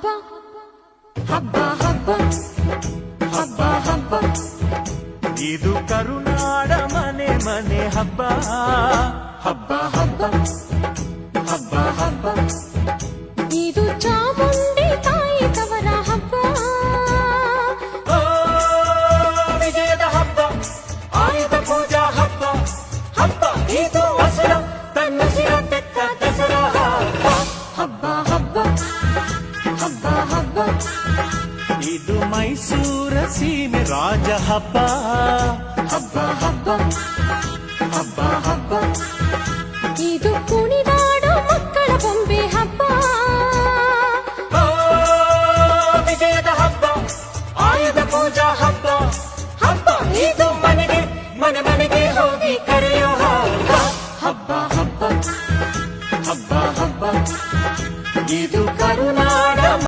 ಹಬ್ಬ ಹಬ್ಬ ಹಬ್ಬ ಹಬ್ಬ ಹಬ್ಬ ಇದು ಕರುನಾಡ ಮನೆ ಮನೆ ಹಬ್ಬ ಹಬ್ಬ ಹಬ್ಬ ಹಬ್ಬ ಹಬ್ಬ ಇದು ಚಾಮುಂಡಿ ತಾಯಿ ತವರ ಹಬ್ಬ ವಿಜಯದ ಹಬ್ಬ ಆಯುಧ ಪೂಜಾ ಹಬ್ಬ ಹಬ್ಬ ಇದು ದಸರಾ ತನ್ನ ಸಿರ ತೆತ್ತ ದಸರಾ ಹಬ್ಬ ಹಬ್ಬ ಹಬ್ಬ ಹಬ್ಬ ಇದು ಮೈಸೂರ ಸೀಮೆ ರಾಜ ಹಬ್ಬ ಹಬ್ಬ ಹಬ್ಬ ಹಬ್ಬ ಹಬ್ಬ ಇದು ಕುಣಿದಾಡೋ ಮಕ್ಕಳ ಬೊಂಬೆ ಹಬ್ಬ ವಿಜಯದ ಹಬ್ಬ ಆಯುಧ ಪೂಜಾ ಹಬ್ಬ ಹಬ್ಬ ಇದು ಮನೆಗೆ ಮನೆ ಮನೆಗೆ ಹೋಗಿ ಕರೆಯೋ